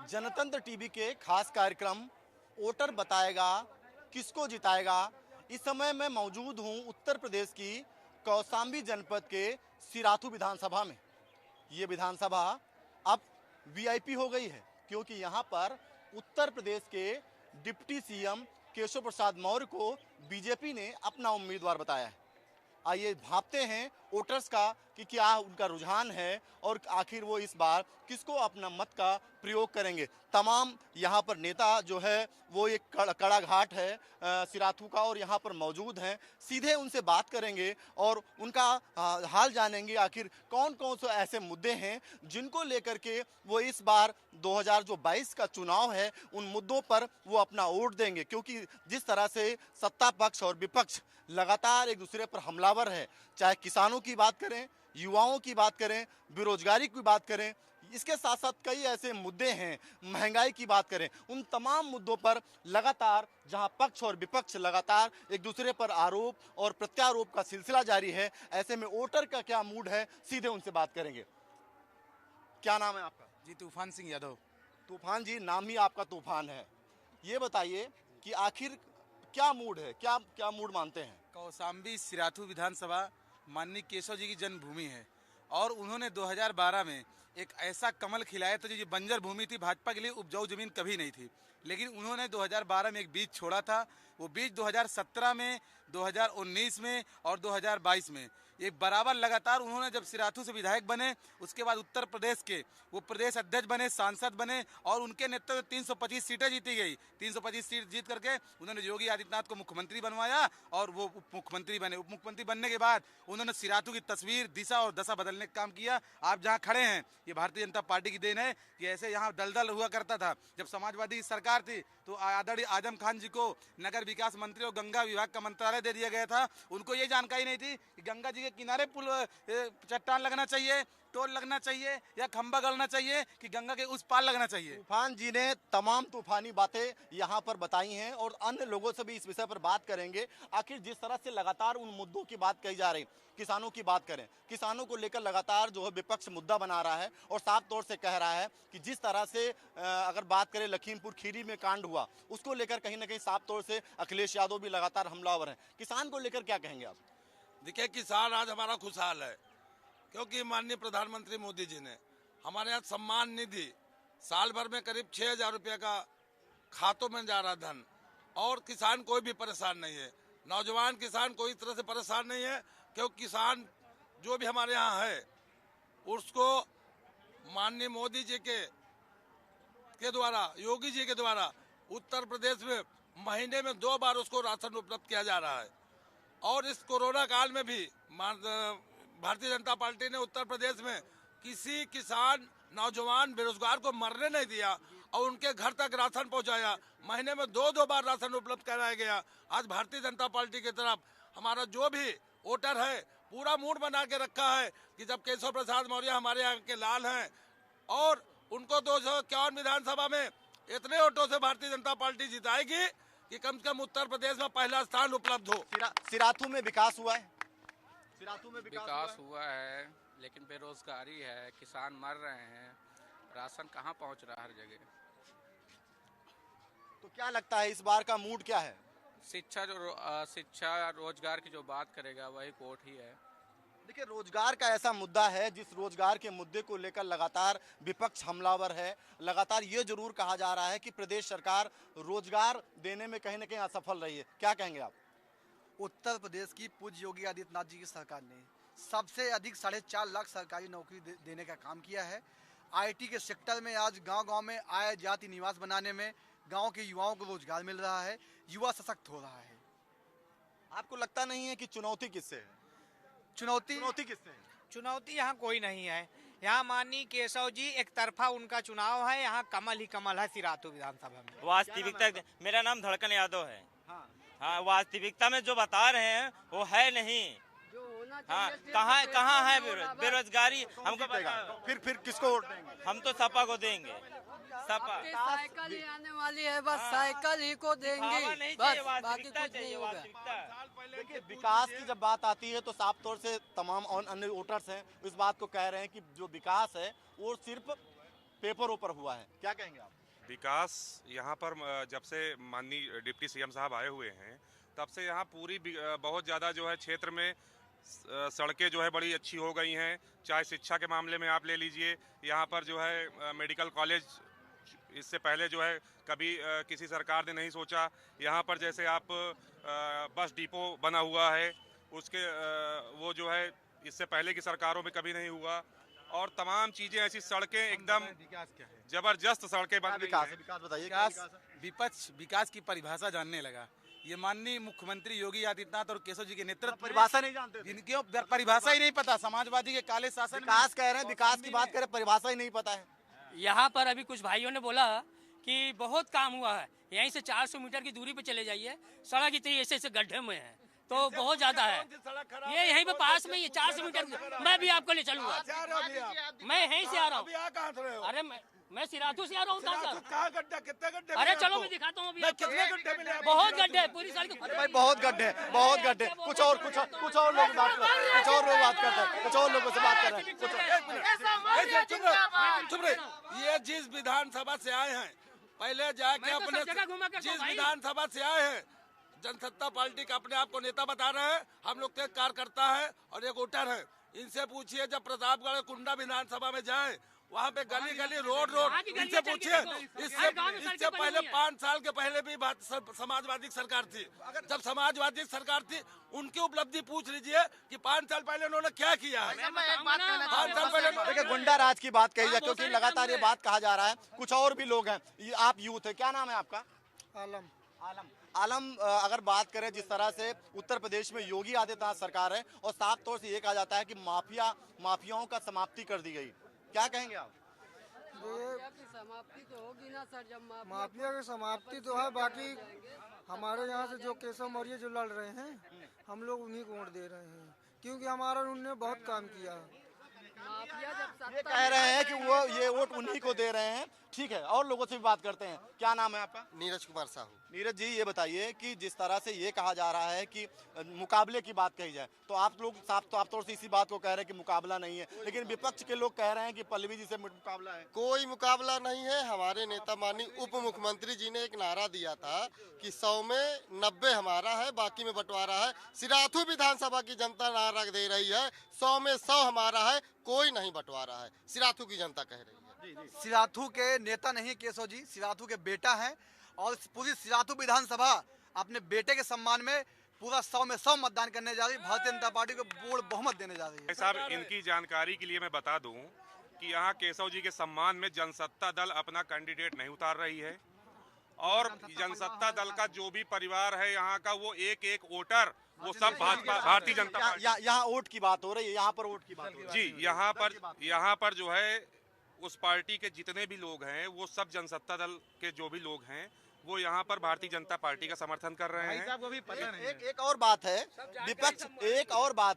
जनतंत्र टीवी के खास कार्यक्रम वोटर बताएगा किसको जिताएगा। इस समय मैं मौजूद हूं उत्तर प्रदेश की कौशाम्बी जनपद के सिराथू विधानसभा में। ये विधानसभा अब वीआईपी हो गई है क्योंकि यहाँ पर उत्तर प्रदेश के डिप्टी सीएम केशव प्रसाद मौर्य को बीजेपी ने अपना उम्मीदवार बताया है। आइए भांपते हैं वोटर्स का कि क्या उनका रुझान है और आखिर वो इस बार किसको अपना मत का प्रयोग करेंगे। तमाम यहाँ पर नेता जो है वो एक कड़ा घाट है सिराथू का और यहाँ पर मौजूद हैं। सीधे उनसे बात करेंगे और उनका हाल जानेंगे। आखिर कौन कौन से ऐसे मुद्दे हैं जिनको लेकर के वो इस बार 2022 का चुनाव है उन मुद्दों पर वो अपना वोट देंगे, क्योंकि जिस तरह से सत्ता पक्ष और विपक्ष लगातार एक दूसरे पर हमलावर है, चाहे किसानों की बात करें, युवाओं की बात करें, बेरोजगारी की बात करें, इसके साथ साथ कई ऐसे मुद्दे हैं, महंगाई की बात करें, उन तमाम मुद्दों पर लगातार जहां पक्ष और विपक्ष लगातार एक दूसरे पर आरोप और प्रत्यारोप का सिलसिला जारी है, ऐसे में वोटर का क्या मूड है, सीधे उनसे बात करेंगे। क्या नाम है आपका? जी, तूफान सिंह यादव। तूफान जी, नाम ही आपका तूफान है। ये बताइए कि आखिर क्या मूड है, क्या क्या मूड मानते हैं? कौशाम्बी सिराथू विधानसभा माननीय केशव जी की जन्मभूमि है और उन्होंने 2012 में एक ऐसा कमल खिलाया था जो बंजर भूमि थी, भाजपा के लिए उपजाऊ जमीन कभी नहीं थी, लेकिन उन्होंने 2012 में एक बीज छोड़ा था। वो बीज 2017 में, 2019 में और 2022 में ये बराबर लगातार उन्होंने जब सिराथू से विधायक बने उसके बाद उत्तर प्रदेश के वो प्रदेश अध्यक्ष बने, सांसद बने और उनके नेतृत्व में 325 सीटें जीती गई। 325 सीट जीत करके उन्होंने योगी आदित्यनाथ को मुख्यमंत्री बनवाया और वो उप मुख्यमंत्री बने। उप मुख्यमंत्री बनने के बाद उन्होंने सिराथू की तस्वीर, दिशा और दशा बदलने का काम किया। आप जहाँ खड़े हैं ये भारतीय जनता पार्टी की देन है कि ऐसे यहाँ दलदल हुआ करता था। जब समाजवादी सरकार थी तो आदरणीय आजम खान जी को नगर विकास मंत्री और गंगा विभाग का मंत्रालय दे दिया गया था। उनको ये जानकारी नहीं थी कि गंगा जी के किनारे पुल, चट्टान लगना चाहिए, टोल लगना चाहिए या खंबा गड़ना चाहिए कि गंगा के उस पार लगना चाहिए। तूफान जी ने तमाम तूफानी बातें यहाँ पर बताई हैं और अन्य लोगों से भी इस विषय पर बात करेंगे। आखिर जिस तरह से लगातार उन मुद्दों की बात कही जा रही, किसानों की बात करें, किसानों को लेकर लगातार जो है विपक्ष मुद्दा बना रहा है और साफ तौर से कह रहा है कि जिस तरह से अगर बात करें लखीमपुर खीरी में कांड हुआ उसको लेकर कहीं ना कहीं साफ तौर से अखिलेश यादव भी लगातार हमलावर हैं। किसान को लेकर क्या कहेंगे आप? देखिए, किसान आज हमारा खुशहाल है क्योंकि माननीय प्रधानमंत्री मोदी जी ने हमारे यहाँ सम्मान निधि साल भर में करीब 6,000 रुपये का खातों में जा रहा धन, और किसान कोई भी परेशान नहीं है। नौजवान किसान कोई तरह से परेशान नहीं है क्योंकि किसान जो भी हमारे यहाँ है उसको माननीय मोदी जी के द्वारा, योगी जी के द्वारा उत्तर प्रदेश में महीने में 2 बार उसको राशन उपलब्ध किया जा रहा है। और इस कोरोना काल में भी भारतीय जनता पार्टी ने उत्तर प्रदेश में किसी किसान, नौजवान, बेरोजगार को मरने नहीं दिया और उनके घर तक राशन पहुंचाया। महीने में 2 बार राशन उपलब्ध कराया गया। आज भारतीय जनता पार्टी की तरफ हमारा जो भी वोटर है पूरा मूड बना के रखा है कि जब केशव प्रसाद मौर्य हमारे यहाँ के लाल हैं और उनको 251 विधानसभा में इतने वोटों से भारतीय जनता पार्टी जिताएगी कि कम से कम उत्तर प्रदेश में पहला स्थान उपलब्ध हो। सिराथू में विकास हुआ है, सिराथू में विकास हुआ है, लेकिन बेरोजगारी है, किसान मर रहे हैं, राशन कहाँ पहुँच रहा है हर जगह। तो क्या लगता है इस बार का मूड क्या है? शिक्षा रोजगार की जो बात करेगा वही कोर्ट ही है। देखिए, रोजगार का ऐसा मुद्दा है जिस रोजगार के मुद्दे को लेकर लगातार विपक्ष हमलावर है। लगातार ये जरूर कहा जा रहा है कि प्रदेश सरकार रोजगार देने में कहीं ना कहीं असफल रही है। क्या कहेंगे आप? उत्तर प्रदेश की पूज्य योगी आदित्यनाथ जी की सरकार ने सबसे अधिक 4.5 लाख सरकारी नौकरी देने का काम किया है। आईटी के सेक्टर में आज गांव-गांव में आय जाति निवास बनाने में गांव के युवाओं को रोजगार मिल रहा है, युवा सशक्त हो रहा है। आपको लगता नहीं है कि चुनौती किससे है? चुनौती किससे है? चुनौती यहाँ कोई नहीं है। यहाँ माननीय केशव जी एक तरफा उनका चुनाव है, यहाँ कमल ही कमल है सिराथू विधानसभा में। वास्तविकता, मेरा नाम धड़कन यादव है। हाँ, वास्तविकता में जो बता रहे हैं वो है नहीं। हाँ, कहाँ है बेरोजगारी? हमको फिर किसको वोट देंगे? हम तो सपा को देंगे। सपा साइकिल ही आने वाली है, बस साइकिल ही को देंगे, बस बाकी कुछ नहीं होगा। देखिए, विकास की जब बात आती है तो साफ तौर से तमाम अन्य वोटर्स हैं इस बात को कह रहे हैं कि जो विकास है वो सिर्फ पेपर ऊपर हुआ है, क्या कहेंगे आप? विकास यहाँ पर जब से माननीय डिप्टी सीएम साहब आए हुए हैं तब से यहाँ पूरी बहुत ज़्यादा जो है क्षेत्र में सड़कें जो है बड़ी अच्छी हो गई हैं। चाहे शिक्षा के मामले में आप ले लीजिए, यहाँ पर जो है मेडिकल कॉलेज इससे पहले जो है कभी किसी सरकार ने नहीं सोचा। यहाँ पर जैसे आप बस डिपो बना हुआ है, उसके वो जो है इससे पहले की सरकारों में कभी नहीं हुआ। और तमाम चीजें ऐसी, सड़कें एकदम जबरदस्त सड़कें बन रही हैं। विकास बताइए, विकास विपक्ष विकास की परिभाषा जानने लगा। ये माननीय मुख्यमंत्री योगी आदित्यनाथ और केशव जी के नेतृत्व परिभाषा नहीं जानते थे। इनकी परिभाषा ही नहीं पता। समाजवादी के काले शासन विकास कह रहे हैं, विकास की बात करें, परिभाषा ही नहीं पता है। यहाँ पर अभी कुछ भाइयों ने बोला कि बहुत काम हुआ है, यहीं से 400 मीटर की दूरी पे चले जाइए, सड़क इतनी ऐसे गड्ढे में है तो बहुत ज्यादा है। ये यहीं पे पास में, ये 400 मीटर मैं भी आपको ले चलूंगा। मैं यहीं से आ रहा हूँ। अरे मैं सिराथू से आ रहा हूँ। कितने गड्ढे? अरे चलो मैं दिखाता हूँ अभी। बहुत गड्ढे है पूरी सड़क। अरे भाई बहुत गड्ढे, बहुत गड्ढे। कुछ और लोग बात करते हैं, कुछ और लोगों से बात कर रहे हैं। चुप रहे। ये जिस विधानसभा से आए हैं, पहले जाके अपने जिस विधानसभा से आए हैं, जनसत्ता पार्टी का अपने आप को नेता बता रहे हैं। हम लोग तो एक कार्यकर्ता है और एक वोटर है। इनसे पूछिए, जब प्रतापगढ़ कुंडा विधानसभा में जाए, वहाँ पे गली गली रोड इनसे पूछिए। इससे पहले 5 साल के पहले भी समाजवादी सरकार थी। जब समाजवादी सरकार थी, उनकी उपलब्धि पूछ लीजिए कि 5 साल पहले उन्होंने क्या किया है। 5 साल पहले देखिए, गुंडा राज की बात कही जाए, क्योंकि लगातार ये बात कहा जा रहा है। कुछ और भी लोग हैं, आप यूथ है, क्या नाम है आपका? आलम, अगर बात करें जिस तरह से उत्तर प्रदेश में योगी आदित्यनाथ सरकार है और साफ तौर से ये कहा जाता है कि माफियाओं का समाप्ति कर दी गई, क्या कहेंगे आप? माफिया की समाप्ति तो होगी ना सर, जब माफिया की समाप्ति तो है। बाकी हमारे यहाँ से जो केशव मौर्य जो लड़ रहे हैं, हम लोग उन्हीं को वोट दे रहे हैं, क्योंकि हमारा उन्होंने बहुत काम किया। ये कह रहे हैं कि वो ये वोट उन्हीं को दे रहे हैं। ठीक है, और लोगों से भी बात करते हैं। क्या नाम है आपका? नीरज कुमार साहू। नीरज जी, ये बताइए कि जिस तरह से ये कहा जा रहा है कि मुकाबले की बात कही जाए, तो आप लोग साफ तौर से इसी बात को कह रहे हैं कि मुकाबला नहीं है, लेकिन विपक्ष के लोग कह रहे हैं कि पल्लवी जी से मुकाबला है। कोई मुकाबला नहीं है। हमारे नेता माननीय उप मुख्यमंत्री जी ने एक नारा दिया था कि 100 में 90 हमारा है, बाकी में बंटवारा है। सिराथू विधानसभा की जनता नारा दे रही है 100 में 100 हमारा है, कोई नहीं बंटवारा है। सिराथू की जनता कह रही है। सिराथू के नेता नहीं केशव जी, सिराथू के बेटा हैं और पूरी सिराथू विधानसभा अपने बेटे के सम्मान में पूरा 100 में 100 मतदान करने जा रही है। भारतीय जनता पार्टी को पूर्ण बहुमत देने जा रही है। साहब, इनकी जानकारी के लिए मैं बता दूं कि यहाँ केशव जी के सम्मान में जनसत्ता दल अपना कैंडिडेट नहीं उतार रही है और जनसत्ता दल का जो भी परिवार है यहाँ का, वो एक वोटर, वो सब भाजपा भारतीय जनता पार्टी। यहाँ वोट की बात हो रही है, यहाँ पर वोट की बात हो रही है जी। यहाँ पर जो है उस पार्टी के जितने भी लोग हैं, वो सब जनसत्ता दल के जो भी लोग हैं, वो यहाँ पर भारतीय जनता पार्टी का समर्थन कर रहे हैं। वो भी पता नहीं। एक और बात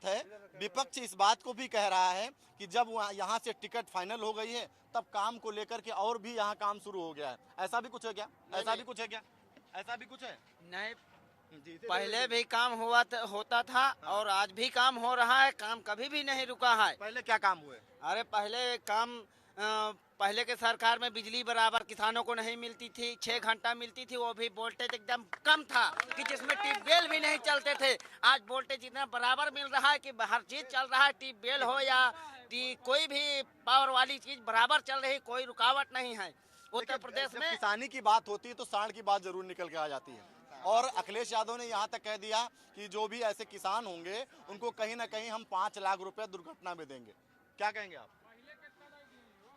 है, विपक्ष इस बात को भी कह रहा है कि जब यहाँ से टिकट फाइनल हो गई है, तब काम को लेकर के और भी यहाँ काम शुरू हो गया है। ऐसा भी कुछ है क्या? ऐसा भी कुछ है? नहीं, पहले भी काम होता था और आज भी काम हो रहा है। काम कभी भी नहीं रुका है। पहले क्या काम हुए? अरे पहले काम पहले के सरकार में बिजली बराबर किसानों को नहीं मिलती थी, 6 घंटा मिलती थी, वो भी वोल्टेज एकदम कम था कि जिसमें ट्यूबवेल भी नहीं चलते थे। आज वोल्टेज इतना बराबर मिल रहा है कि हर चीज चल रहा है, ट्यूबवेल हो या कोई भी पावर वाली चीज बराबर चल रही, कोई रुकावट नहीं है। उत्तर प्रदेश में किसानी की बात होती है तो सांड की बात जरूर निकल के आ जाती है। और अखिलेश यादव ने यहाँ तक कह दिया कि जो भी ऐसे किसान होंगे उनको कहीं ना कहीं हम 5 लाख रुपए दुर्घटना में देंगे। क्या कहेंगे आप?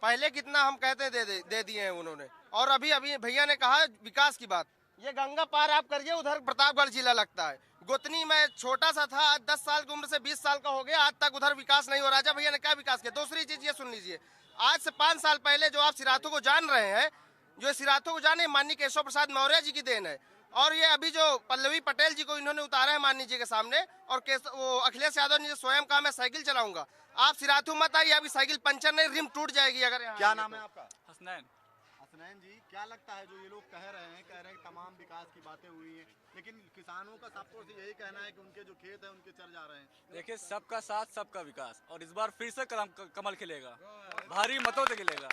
पहले कितना हम कहते दे दिए हैं उन्होंने, और अभी भैया ने कहा विकास की बात। ये गंगा पार आप करिए, उधर प्रतापगढ़ जिला लगता है। गोतनी में छोटा सा था, आज 10 साल की उम्र से 20 साल का हो गया, आज तक उधर विकास नहीं हो रहा। जब भैया ने क्या विकास किया? दूसरी चीज ये सुन लीजिए, आज से 5 साल पहले जो आप सिराथू को जान रहे हैं, जो सिराथू को जाने माननीय केशव प्रसाद मौर्य जी की देन है। और ये अभी जो पल्लवी पटेल जी को इन्होंने उतारा है माननीय जी के सामने, और वो अखिलेश यादव ने स्वयं कहा मैं साइकिल चलाऊंगा। आप सिराथू मत आइए, अभी साइकिल पंचर नहीं, रिम टूट जाएगी अगर यहाँ। क्या नाम है आपका? हसनैन जी, क्या लगता है जो ये लोग कह रहे हैं तमाम विकास की बातें हुई हैं, लेकिन किसानों का सब तौर से यही कहना है कि उनके जो खेत है उनके चल जा रहे हैं। देखिए, सबका साथ सबका विकास, और इस बार फिर से कमल खिलेगा, भारी मतों से खिलेगा।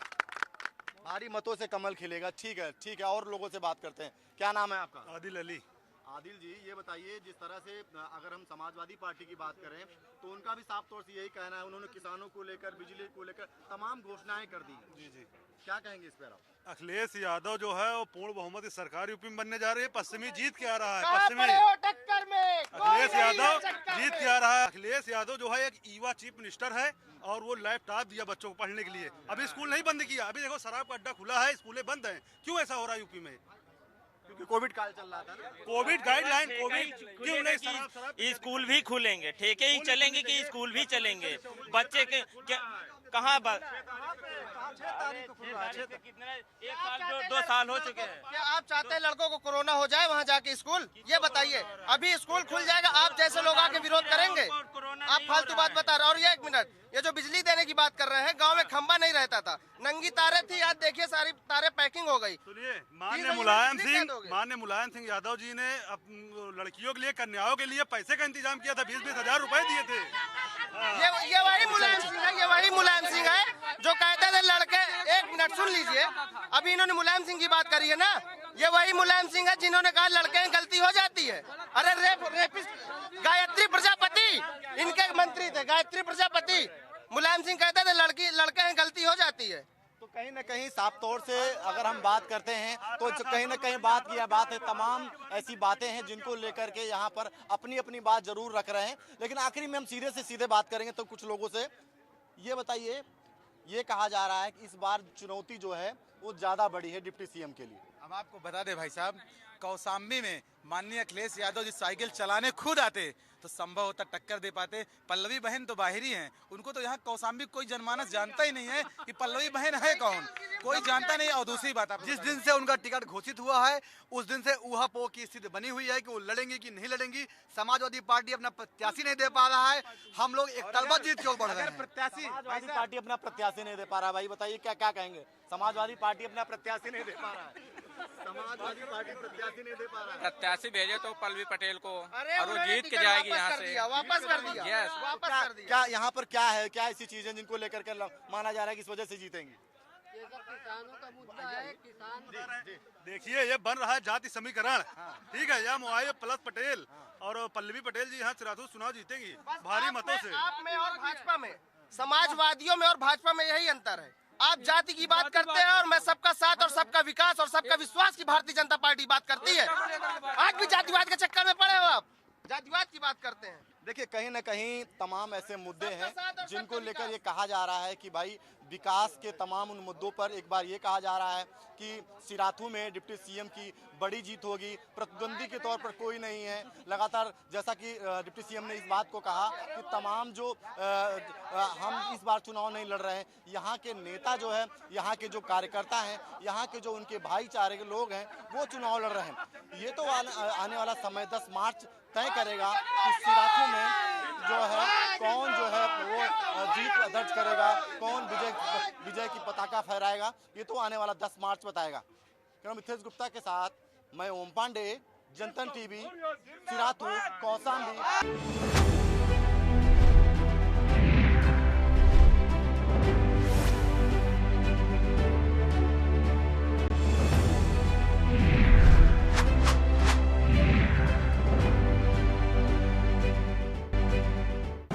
भारी मतों से कमल खिलेगा। ठीक है, और लोगों से बात करते हैं। क्या नाम है आपका? आदिल अली। आदिल जी, ये बताइए, जिस तरह से अगर हम समाजवादी पार्टी की बात करें तो उनका भी साफ तौर से यही कहना है, उन्होंने किसानों को लेकर, बिजली को लेकर तमाम घोषणाएं कर दी। जी, क्या कहेंगे इस पर आप? अखिलेश यादव जो है वो पूर्ण बहुमत की सरकार यूपी में बनने जा रही है। पश्चिमी जीत के आ रहा है। टक्कर में अखिलेश यादव जीत के आ रहा है। अखिलेश यादव जो है एक युवा चीफ मिनिस्टर है और वो लैपटॉप दिया बच्चों को पढ़ने के लिए। अभी स्कूल नहीं बंद किया। अभी देखो शराब का अड्डा खुला है, स्कूलें बंद हैं। क्यों ऐसा हो रहा है यूपी में? क्योंकि कोविड काल चल रहा था ना। कोविड गाइडलाइन, कोविड क्यों नहीं? स्कूल भी खुलेंगे, ठेके ही चलेंगे कि स्कूल भी चलेंगे? बच्चे के कहाँ कितने, 1 साल 2 साल हो चुके हैं। क्या आप चाहते हैं लड़कों को कोरोना हो जाए वहाँ जाके स्कूल? ये बताइए, अभी स्कूल खुल जाएगा, आप जैसे लोग आके विरोध करेंगे? आप फालतू बात बता रहे हैं। और ये 1 मिनट, ये जो बिजली देने की बात कर रहे हैं, गांव में खंबा नहीं रहता था, नंगी तारे थी, आज देखिए सारी तारे पैकिंग हो गई। सुनिए, माननीय मुलायम सिंह यादव जी ने लड़कियों के लिए, कन्याओं के लिए पैसे का इंतजाम किया था। 20-20 हजार रुपए दिए थे। ये वही मुलायम सिंह है, ये वही मुलायम सिंह है जो कहते थे लड़के। 1 मिनट सुन लीजिए, अभी इन्होंने मुलायम सिंह की बात करी है ना, ये वही मुलायम सिंह है जिन्होंने कहा लड़के हैं गलती हो जाती है। अरे रेपिस्ट गायत्री प्रजापति इनके मंत्री थे, गायत्री प्रजापति। मुलायम सिंह कहते थे लड़के हैं गलती हो जाती है। तो कहीं न कहीं साफ तौर से अगर हम बात करते हैं तो कहीं न कहीं बात है, तमाम ऐसी बातें हैं जिनको लेकर के यहाँ पर अपनी अपनी बात जरूर रख रहे हैं। लेकिन आखिरी में हम सीधे से सीधे बात करेंगे तो कुछ लोगों से। ये बताइए, ये कहा जा रहा है कि इस बार चुनौती जो है वो ज्यादा बड़ी है डिप्टी सीएम के लिए। हम आपको बता दें भाई साहब, कौशाम्बी में माननीय अखिलेश यादव जी साइकिल चलाने खुद आते तो संभव होता टक्कर दे पाते। पल्लवी बहन तो बाहरी हैं, उनको तो यहाँ कौशाम्बी कोई जनमानस जानता ही नहीं है कि पल्लवी बहन है कौन, कोई जानता नहीं। और दूसरी बात, आप जिस दिन से उनका टिकट घोषित हुआ है उस दिन से ऊहापोह की स्थिति बनी हुई है कि वो लड़ेंगी कि नहीं लड़ेंगी। समाजवादी पार्टी अपना प्रत्याशी नहीं दे पा रहा है। हम लोग एक तरफा जीत की ओर बढ़ रहे हैं। समाजवादी पार्टी अपना प्रत्याशी नहीं दे पा रहा। भाई बताइए, क्या कहेंगे? समाजवादी पार्टी अपना प्रत्याशी नहीं दे पा रहा है। समाजवादी पार्टी प्रत्याशी नहीं दे पा रहा है। प्रत्याशी भेजे तो पल्लवी पटेल को, और वो जीत के जाएगी यहाँ से। वापस कर दिया। यस, वापस कर दिया। क्या यहाँ पर क्या है, क्या ऐसी चीजें जिनको लेकर के माना जा रहा है कि इस वजह से जीतेंगे? किसानों का मुद्दा है। किसान देखिए, ये बन रहा है जाति समीकरण। ठीक है, यहाँ मुआविया प्लस पटेल और पल्लवी पटेल जी यहाँ चिरातू चुनाव जीतेंगी भारी मतों से। आप में और भाजपा में, समाजवादियों में और भाजपा में यही अंतर है। आप जाति की बात करते हैं और मैं सबका साथ और सबका विकास और सबका विश्वास की भारतीय जनता पार्टी बात करती है। आज भी जातिवाद के चक्कर में पड़े हो आप, जातिवाद की बात करते हैं। देखिए, कहीं न कहीं तमाम ऐसे मुद्दे हैं जिनको लेकर ये कहा जा रहा है कि भाई विकास के तमाम उन मुद्दों पर एक बार ये कहा जा रहा है कि सिराथू में डिप्टी सीएम की बड़ी जीत होगी, प्रतिद्वंदी के तौर पर कोई नहीं है। लगातार जैसा कि डिप्टी सीएम ने इस बात को कहा कि तमाम जो हम इस बार चुनाव नहीं लड़ रहे हैं, यहाँ के नेता जो है, यहाँ के जो कार्यकर्ता हैं, यहाँ के जो उनके भाईचारे के लोग हैं, वो चुनाव लड़ रहे हैं। ये तो आने वाला समय 10 मार्च तय करेगा कि सिराथू में जो है कौन जो है वो जीत दर्ज करेगा, कौन विजय की पताका फहराएगा। ये तो आने वाला 10 मार्च बताएगा। मिथेश गुप्ता के साथ मैं ओम पांडे, जनतन टीवी, सिराथू, कौशाम्बी।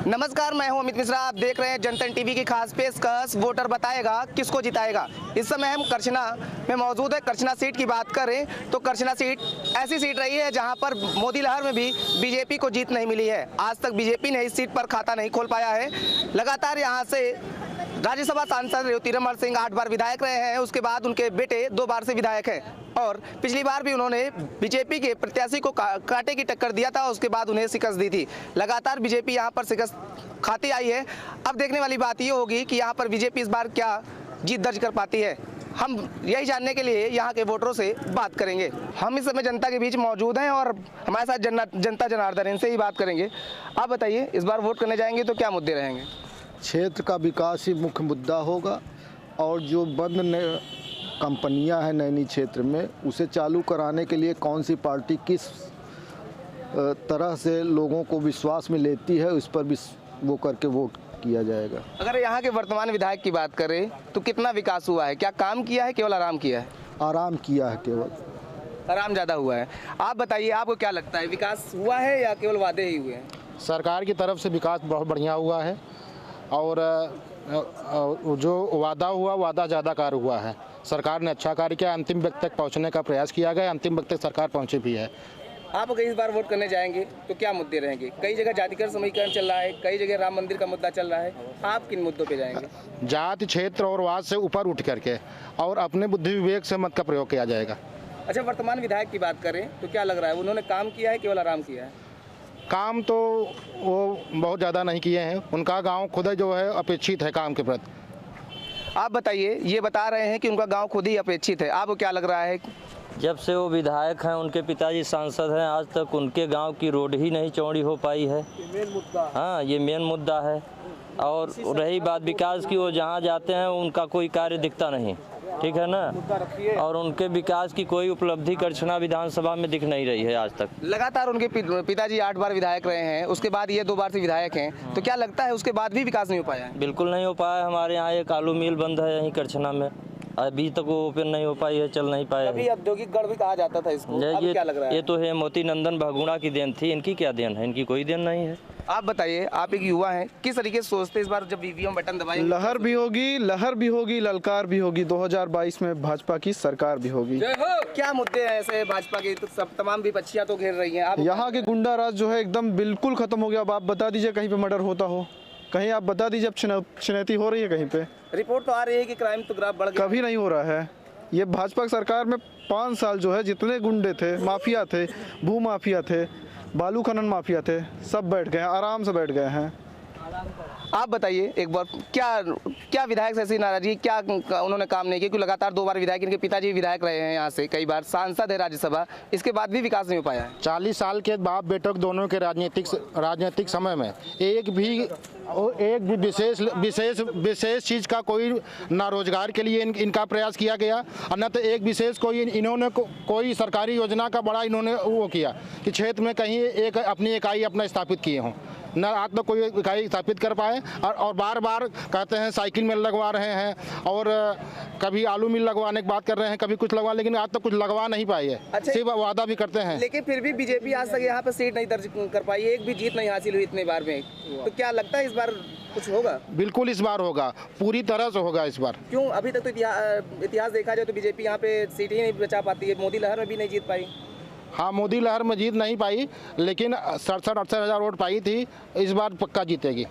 नमस्कार, मैं हूं अमित मिश्रा। आप देख रहे हैं जनतन टीवी की खास पेशकश वोटर बताएगा किसको जिताएगा। इस समय हम करछना में मौजूद है। करछना सीट की बात करें तो करछना सीट ऐसी सीट रही है जहां पर मोदी लहर में भी बीजेपी को जीत नहीं मिली है। आज तक बीजेपी ने इस सीट पर खाता नहीं खोल पाया है। लगातार यहां से राज्यसभा सांसद रेवती रमन सिंह 8 बार विधायक रहे हैं। उसके बाद उनके बेटे 2 बार से विधायक हैं और पिछली बार भी उन्होंने बीजेपी के प्रत्याशी को कांटे की टक्कर दिया था। उसके बाद उन्हें शिकस्त दी थी। लगातार बीजेपी यहां पर शिकस्त खाती आई है। अब देखने वाली बात ये होगी कि यहां पर बीजेपी इस बार क्या जीत दर्ज कर पाती है। हम यही जानने के लिए यहाँ के वोटरों से बात करेंगे। हम इस समय जनता के बीच मौजूद हैं और हमारे साथ जनता जनार्दन, इनसे ही बात करेंगे। आप बताइए, इस बार वोट करने जाएंगे तो क्या मुद्दे रहेंगे? क्षेत्र का विकास ही मुख्य मुद्दा होगा और जो बंद कंपनियां हैं नैनी क्षेत्र में, उसे चालू कराने के लिए कौन सी पार्टी किस तरह से लोगों को विश्वास में लेती है, उस पर भी वो करके वोट किया जाएगा। अगर यहाँ के वर्तमान विधायक की बात करें तो कितना विकास हुआ है, क्या काम किया है, केवल आराम किया है? आराम किया है, केवल आराम ज़्यादा हुआ है। आप बताइए, आपको क्या लगता है, विकास हुआ है या केवल वादे ही हुए हैं? सरकार की तरफ से विकास बहुत बढ़िया हुआ है और जो वादा हुआ, वादा ज़्यादा कार्य हुआ है। सरकार ने अच्छा कार्य किया, अंतिम व्यक्ति तक पहुंचने का प्रयास किया गया, अंतिम व्यक्ति तक सरकार पहुंची भी है। आप अगर इस बार वोट करने जाएंगे तो क्या मुद्दे रहेंगे? कई जगह जातिगत समीकरण चल रहा है, कई जगह राम मंदिर का मुद्दा चल रहा है, आप किन मुद्दों पे जाएंगे? जाति, क्षेत्र और वाद से ऊपर उठ करके और अपने बुद्धि विवेक से मत का प्रयोग किया जाएगा। अच्छा, वर्तमान विधायक की बात करें तो क्या लग रहा है, उन्होंने काम किया है, केवल आराम किया है? काम तो वो बहुत ज़्यादा नहीं किए हैं, उनका गाँव खुद जो है अपेक्षित है काम के प्रति। आप बताइए, ये बता रहे हैं कि उनका गांव खुद ही अपेक्षित है, आपको क्या लग रहा है? जब से वो विधायक हैं, उनके पिताजी सांसद हैं, आज तक उनके गांव की रोड ही नहीं चौड़ी हो पाई है। हाँ, ये मेन मुद्दा है। और रही बात विकास की, वो जहाँ जाते हैं उनका कोई कार्य दिखता नहीं, ठीक है ना। और उनके विकास की कोई उपलब्धि करछना विधानसभा में दिख नहीं रही है आज तक। लगातार उनके पिताजी 8 बार विधायक रहे हैं, उसके बाद ये 2 बार से विधायक हैं, तो क्या लगता है उसके बाद भी विकास नहीं हो पाया है? बिल्कुल नहीं हो पाया। हमारे यहाँ एक आलू मिल बंद है यहीं करछना में, अभी तक वो ओपन नहीं हो पाई है, चल नहीं पाया। अभी औद्योगिक गढ़ भी कहा जाता था इसको, अब क्या लग रहा है? ये तो है मोती नंदन बहुगुणा की देन थी, इनकी क्या देन है? इनकी कोई देन नहीं है। आप बताइए, आप एक युवा हैं, किस तरीके से सोचते इस बार जब ईवीएम बटन दबाएंगे? लहर भी होगी, ललकार भी होगी, 2022 में भाजपा की सरकार भी होगी। क्या मुद्दे हैं ऐसे भाजपा की? तो सब तमाम विपक्षियां तो घेर रही हैं। आप यहाँ के गुंडा राज जो है एकदम बिल्कुल खत्म हो गया। अब आप बता दीजिए कहीं पे मर्डर होता हो, कहीं आप बता दीजिए अब छिनैती हो रही है कहीं पे? रिपोर्ट तो आ रही है कि क्राइम तो ग्राफ बढ़ गया। कभी नहीं हो रहा है। ये भाजपा सरकार में 5 साल जो है जितने गुंडे थे, माफिया थे, भू माफिया थे, बालू खनन माफिया थे, सब बैठ गए हैं, आराम से बैठ गए हैं। आप बताइए एक बार, क्या विधायक से ऐसी नाराजगी, क्या उन्होंने काम नहीं किया? क्योंकि लगातार 2 बार विधायक, इनके पिताजी विधायक रहे हैं यहाँ से, कई बार सांसद है राज्यसभा, इसके बाद भी विकास नहीं हो पाया है। 40 साल के बाप बेटों दोनों के राजनीतिक समय में एक भी विशेष चीज़ का कोई ना रोजगार के लिए इनका प्रयास किया गया और न तो एक विशेष कोई इन्होंने कोई सरकारी योजना का बड़ा इन्होंने वो किया कि क्षेत्र में कहीं एक अपनी इकाई अपना स्थापित किए हों, न आज तक कोई इकाई स्थापित कर पाए। और बार बार कहते हैं साइकिल मिल लगवा रहे हैं और कभी आलू मिल लगवाने की बात कर रहे हैं, कभी कुछ लगवा, लेकिन आज तक कुछ लगवा नहीं पाई है। अच्छा, सिर्फ वादा भी करते हैं। लेकिन फिर भी बीजेपी आज तक यहाँ पे सीट नहीं दर्ज कर पाई, एक भी जीत नहीं हासिल हुई इतने बार में। तो क्या लगता है इस बार कुछ होगा? बिल्कुल इस बार होगा, पूरी तरह से होगा इस बार। क्यों? अभी तक तो इतिहास देखा जाए तो बीजेपी यहाँ पे सीट ही नहीं बचा पाती है, मोदी लहर में भी नहीं जीत पाई। हाँ, मोदी लहर में जीत नहीं पाई, लेकिन 67-68 हज़ार वोट पाई थी, इस बार पक्का जीतेगी।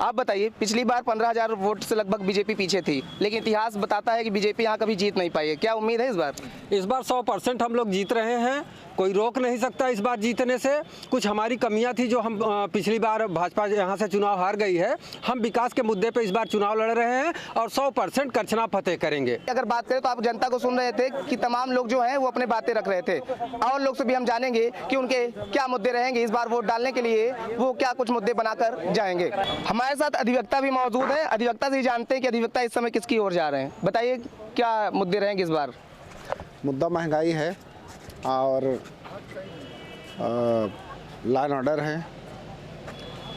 आप बताइए, पिछली बार 15,000 वोट से लगभग बीजेपी पीछे थी, लेकिन इतिहास बताता है कि बीजेपी यहाँ कभी जीत नहीं पाई है। क्या उम्मीद है इस बार? इस बार 100% हम लोग जीत रहे हैं, कोई रोक नहीं सकता इस बार जीतने से। कुछ हमारी कमियां थी जो हम पिछली बार भाजपा यहाँ से चुनाव हार गई है, हम विकास के मुद्दे पे इस बार चुनाव लड़ रहे हैं और 100% करछना फतेह करेंगे। अगर बात करें तो आप जनता को सुन रहे थे कि तमाम लोग जो हैं वो अपने बातें रख रहे थे, और लोग से भी हम जानेंगे कि उनके क्या मुद्दे रहेंगे, इस बार वोट डालने के लिए वो क्या कुछ मुद्दे बनाकर जाएंगे। हमारे साथ अधिवक्ता भी मौजूद है, अधिवक्ता से जानते हैं कि अधिवक्ता इस समय किसकी ओर जा रहे हैं। बताइए क्या मुद्दे रहेंगे इस बार? मुद्दा महंगाई है और लॉ एंड ऑर्डर है,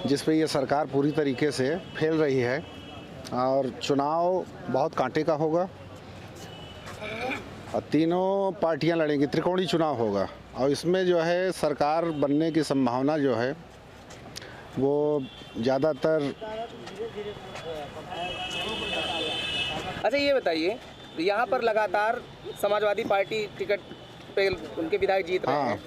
जिस पे ये सरकार पूरी तरीके से फेल रही है, और चुनाव बहुत कांटे का होगा और तीनों पार्टियां लड़ेंगी, त्रिकोणीय चुनाव होगा, और इसमें जो है सरकार बनने की संभावना जो है वो ज़्यादातर। अच्छा, ये बताइए, यहाँ पर लगातार समाजवादी पार्टी टिकट पे उनके विधायक जीत रहे हैं,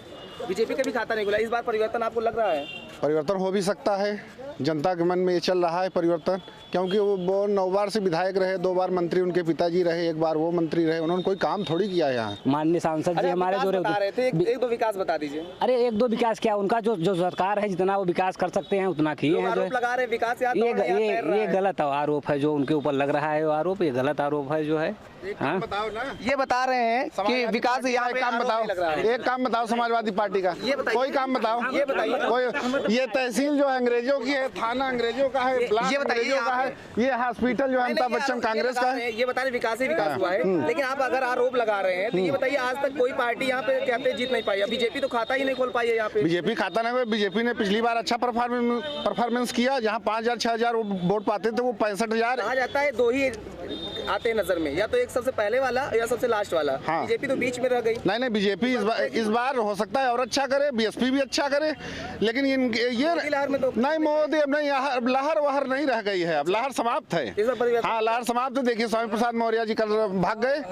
बीजेपी का भी खाता नहीं खुला, इस बार परिवर्तन आपको लग रहा है? परिवर्तन हो भी सकता है, जनता के मन में ये चल रहा है परिवर्तन, क्योंकि वो 9 बार से विधायक रहे, 2 बार मंत्री उनके पिताजी रहे, 1 बार वो मंत्री रहे, उन्होंने कोई काम थोड़ी किया यहाँ। माननीय सांसद जी हमारे जो बता रहे थे, एक दो विकास बता दीजिए। अरे 1-2 विकास क्या, उनका जो सरकार है जितना वो विकास कर सकते हैं उतना किए हैं। आरोप लगा रहे विकास, ये गलत आरोप है जो उनके ऊपर लग रहा है, आरोप ये गलत आरोप है जो है। हाँ? ये बता रहे हैं कि विकास यहाँ पे काम बताओ, एक काम बताओ समाजवादी पार्टी का, कोई काम बताओ। ये बताइए, कोई ये तहसील जो है अंग्रेजों की है, थाना अंग्रेजों का है, ब्लॉक अंग्रेजों का है, ये हॉस्पिटल जो है अमिताभ बच्चन कांग्रेस का है। ये बता रहे विकास ही विकास हुआ है, लेकिन आप अगर आरोप लगा रहे हैं तो ये बताइए आज तक कोई पार्टी यहाँ पे कहते जीत नहीं पाई। बीजेपी तो खाता ही नहीं खोल पाई है यहाँ पे। बीजेपी खाता नहीं हुआ। बीजेपी ने पिछली बार अच्छा परफॉर्मेंस किया, जहाँ 5,000 6,000 वोट पाते थे वो 65,000 आ जाता है। दो ही आते हैं नजर में, या तो एक सबसे पहले वाला या सबसे लास्ट वाला। हाँ। बीजेपी तो बीच में रह गई। नहीं बीजेपी इस बार हो सकता है और अच्छा करे, बीएसपी भी अच्छा करे, लेकिन ये लहर में तो नहीं मोदी अब नहीं, लहर वहर नहीं रह गई है, अब लहर समाप्त है। हाँ लहर समाप्त है। देखिए स्वामी प्रसाद मौर्य जी कल भाग गए,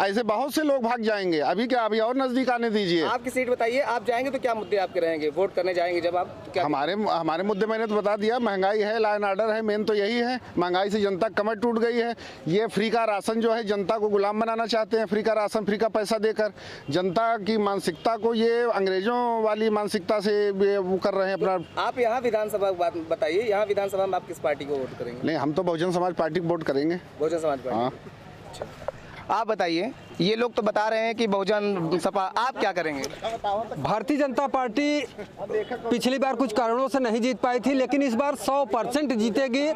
ऐसे बहुत से लोग भाग जाएंगे। अभी क्या, अभी और नजदीक आने दीजिए। आपकी सीट बताइए, आप जाएंगे तो क्या मुद्दे आपके रहेंगे वोट करने जाएंगे जब आप? तो हमारे मुद्दे मैंने तो बता दिया, महंगाई है, लॉ एंड ऑर्डर है, मेन तो यही है। महंगाई से जनता कमर टूट गई है। ये फ्री का राशन जो है जनता को गुलाम बनाना चाहते हैं, फ्री का राशन फ्री का पैसा देकर जनता की मानसिकता को ये अंग्रेजों वाली मानसिकता से वो कर रहे हैं अपना। आप यहाँ विधानसभा बात बताइए, यहाँ विधानसभा में आप किस पार्टी को वोट करेंगे? नहीं हम तो बहुजन समाज पार्टी को वोट करेंगे। बहुजन समाज पार्टी। हाँ। आप बताइए, ये लोग तो बता रहे हैं कि बहुजन सपा, आप क्या करेंगे? भारतीय जनता पार्टी पिछली बार कुछ कारणों से नहीं जीत पाई थी, लेकिन इस बार 100% जीतेगी।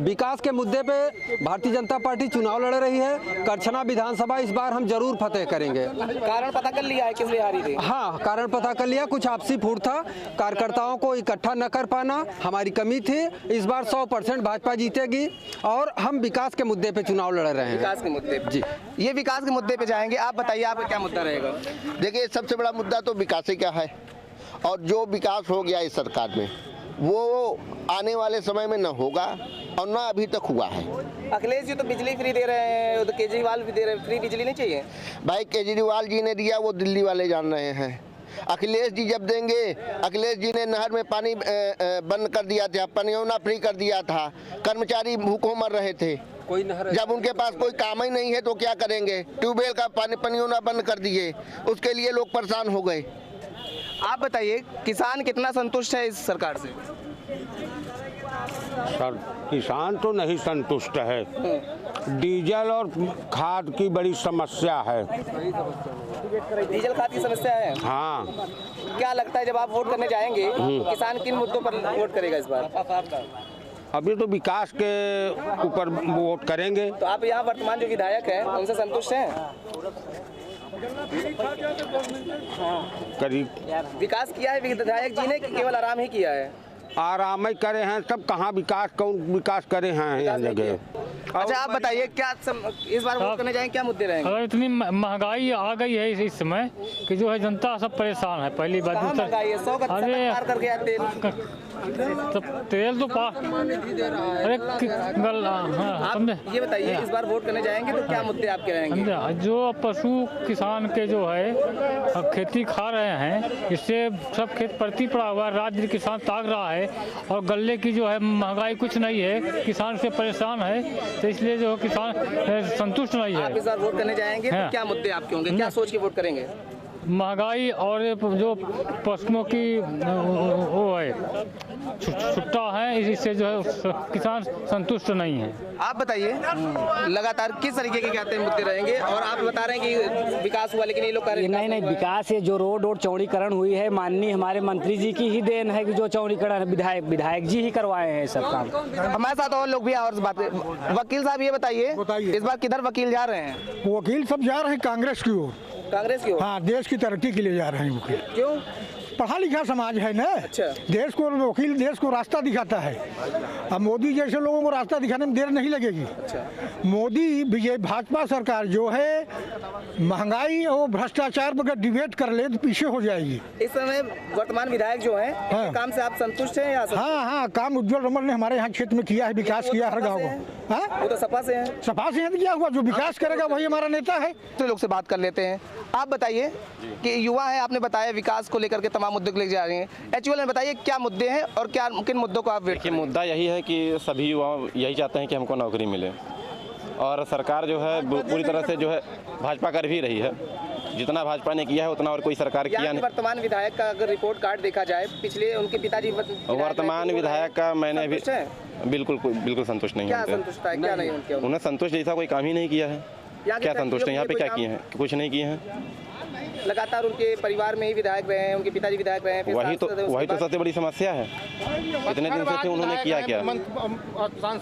विकास के मुद्दे पे भारतीय जनता पार्टी चुनाव लड़ रही है। करछना विधानसभा इस बार हम जरूर फतेह करेंगे। कारण पता कर लिया है किस लिए हारी थी? हाँ कारण पता कर लिया, कुछ आपसी फूट था, कार्यकर्ताओं को इकट्ठा न कर पाना हमारी कमी थी। इस बार 100% भाजपा जीतेगी और हम विकास के मुद्दे पे चुनाव लड़ रहे हैं। विकास के मुद्दे जी, ये विकास के मुद्दे पे जाएंगे। आप बताइए आपका क्या मुद्दा रहेगा? देखिए सबसे बड़ा मुद्दा तो विकास ही का है, और जो विकास हो गया इस सरकार में वो आने वाले समय में न होगा और न अभी तक हुआ है। अखिलेश जी तो बिजली फ्री दे रहे हैं, तो केजरीवाल भी दे रहे हैं, फ्री बिजली नहीं चाहिए? भाई केजरीवाल जी ने दिया वो दिल्ली वाले जान रहे हैं। अखिलेश जी जब देंगे, अखिलेश जी ने नहर में पानी बंद कर दिया था, पनियोना फ्री कर दिया था, कर्मचारी भूखों मर रहे थे। कोई नहर जब उनके पास कोई काम ही नहीं है तो क्या करेंगे? ट्यूबवेल का पनियोना बंद कर दिए, उसके लिए लोग परेशान हो गए। आप बताइए किसान कितना संतुष्ट है इस सरकार से? सर किसान तो नहीं संतुष्ट है, डीजल और खाद की बड़ी समस्या है। डीजल खाद की समस्या है? हाँ। क्या लगता है जब आप वोट करने जाएंगे तो किसान किन मुद्दों पर वोट करेगा इस बार? अभी तो विकास के ऊपर वोट करेंगे। तो आप यहाँ वर्तमान जो विधायक हैं उनसे संतुष्ट हैं? करीब। विकास किया है विधायक जी ने कि केवल आराम ही किया है? आराम ही करे हैं, तब कहाँ विकास, कौन विकास करे हैं यहाँ जगह। अच्छा आप बताइए क्या इस बार वोट करने जाएंगे, क्या मुद्दे रहेंगे? अगर इतनी महंगाई आ गई है इस समय कि जो है जनता सब परेशान है। पहली बात महंगाई है, 100 का पार कर गया तेल। तो तेल तो अरे आप ये बताइए इस बार वोट करने जाएंगे तो क्या मुद्दे आपके रहेंगे? जो पशु किसान के जो है खेती खा रहे हैं, इससे सब खेत परती पड़ा हुआ है, राज्य किसान ताक रहा है, और गल्ले की जो है महंगाई कुछ नहीं है, किसान से परेशान है, तो इसलिए जो किसान संतुष्ट नहीं है। आप इस बार वोट करने जाएंगे तो क्या मुद्दे आपके होंगे, क्या सोच के वोट करेंगे? महंगाई और जो पशुओं की वो है छुट्टा है, इससे जो है किसान संतुष्ट नहीं है। आप बताइए लगातार किस तरीके के कहते हैं मुद्दे रहेंगे, और आप बता रहे हैं कि विकास हुआ लेकिन ये लोग नहीं विकास है, जो रोड और चौड़ीकरण हुई है माननीय हमारे मंत्री जी की ही देन है कि जो चौड़ीकरण विधायक जी ही करवाए हैं सब काम। हमारे साथ और लोग भी और बात। वकील साहब ये बताइए इस बार किधर वकील जा रहे हैं? वकील सब जा रहे हैं कांग्रेस की ओर। कांग्रेस की ओर? हाँ, देश की तरक्की के लिए जा रहे हैं वकील। क्यों? पढ़ा लिखा समाज है ना। अच्छा। देश को वकील देश को रास्ता दिखाता है। अब मोदी जैसे लोगों को रास्ता दिखाने में देर नहीं लगेगी। अच्छा। मोदी भाजपा सरकार जो है महंगाई और भ्रष्टाचार पर डिबेट कर ले तो पीछे हो जाएगी। इस समय वर्तमान विधायक जो हैं हाँ। काम से आप संतुष्ट हैं या? हाँ, काम उज्जवल रमन ने हमारे यहाँ क्षेत्र में किया है, विकास किया हर गाँव को। वो तो सपा से हैं। सपा से क्या हुआ, जो विकास करेगा वही हमारा नेता है। तो लोग से बात कर लेते हैं। आप बताइए कि युवा है, आपने बताया विकास को लेकर के तमाम मुद्दे को लेकर जा रहे हैं, एक्चुअल में बताइए क्या मुद्दे हैं और क्या किन मुद्दों को आप वेट? देखिए मुद्दा यही है कि सभी युवा यही चाहते हैं कि हमको नौकरी मिले, और सरकार जो है पूरी तरह से जो है भाजपा कर भी रही है। जितना भाजपा ने किया है उतना और कोई सरकार किया नहीं। वर्तमान विधायक का अगर रिपोर्ट कार्ड देखा जाए, पिछले उनके पिताजी वर्तमान विधायक का मैंने भी बिल्कुल संतुष्ट नहीं है। क्या नहीं उनके? उन्हें संतुष्ट जैसा कोई काम ही नहीं किया है। क्या संतुष्ट है यहाँ पे, क्या किए हैं? कुछ नहीं किए हैं। लगातार उनके परिवार में ही विधायक रहे हैं, उनके पिताजी विधायक रहे हैं, फिर वही तो सबसे बड़ी समस्या है। इतने दिन से थे, उन्होंने किया क्या?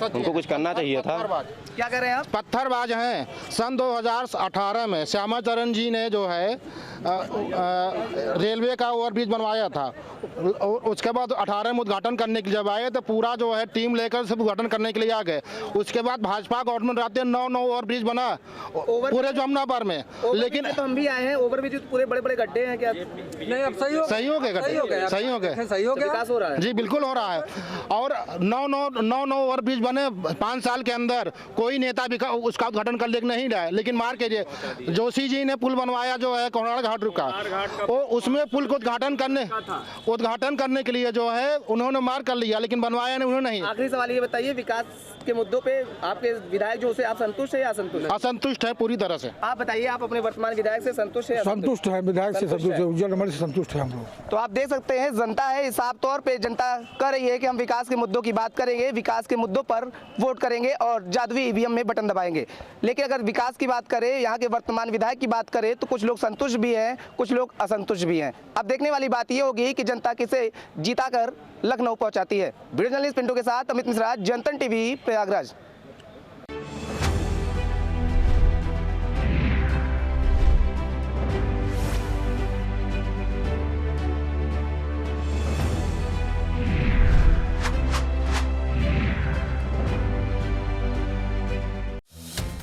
उनको कुछ करना चाहिए था। क्या कर रहे हैं आप? पत्थरबाज हैं। सन 2018 में श्यामाचरण जी ने जो है रेलवे का ओवरब्रिज बनवाया था। उसके बाद 18 में उद्घाटन करने के लिए जब आए तो पूरा जो है टीम लेकर सब उद्घाटन करने के लिए आ गए। उसके बाद भाजपा गवर्नमेंट रहते 9 ओवरब्रिज बना पूरे जमुनापुर में। लेकिन तो हम भी आए हैं, ओवरब्रिज तो पूरे बड़े बड़े गड्ढे हैं क्या? नहीं, अब सही हो गए गड्ढे, सही हो गए, विकास हो रहा है। जी बिल्कुल हो रहा है। और 9 ओवरब्रिज बने 5 साल के अंदर। कोई नेता भी उसका उद्घाटन कर ले नहीं रहा है। लेकिन मार के जोशी जी ने पुल बनवाया जो है कोहनाड़ घाट का, वो उसमें पुल को उद्घाटन करने के लिए जो है उन्होंने मार कर लिया, लेकिन बनवाया नहीं उन्होंने। नहीं। आखिरी सवाल ये बताइए, विकास के मुद्दों पे आपके विधायक जो से आप संतुष्ट है या असंतुष्ट है? असंतुष्ट है पूरी तरह से। आप बताइए, आप अपने वर्तमान विधायक से संतुष्ट है? संतुष्ट है, विधायक से संतुष्ट है, उज्जवल निमर से संतुष्ट है हम लोग। तो आप देख सकते हैं, जनता है, साफ तौर पे जनता कह रही है कि हम विकास के मुद्दों की बात करेंगे, विकास के मुद्दों पर वोट करेंगे और जादुई ईवीएम में बटन दबाएंगे। लेकिन अगर विकास की बात करें, यहाँ के वर्तमान विधायक की बात करें, तो कुछ लोग संतुष्ट भी हैं, कुछ लोग असंतुष्ट भी हैं। अब देखने वाली बात ये होगी कि जनता किसे जीताकर लखनऊ पहुंचाती है। वीडियो जर्नलिस्ट पिंटू के साथ अमित मिश्रा, जनतन टीवी, प्रयागराज।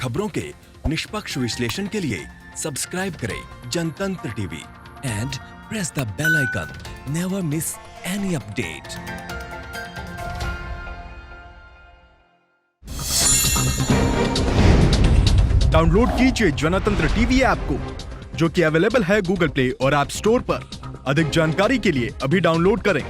खबरों के निष्पक्ष विश्लेषण के लिए सब्सक्राइब करें Jantantra TV and press the bell icon. Never miss any update. Download कीजिए जनतंत्र टीवी ऐप को, जो कि अवेलेबल है गूगल प्ले और ऐप स्टोर पर। अधिक जानकारी के लिए अभी डाउनलोड करें।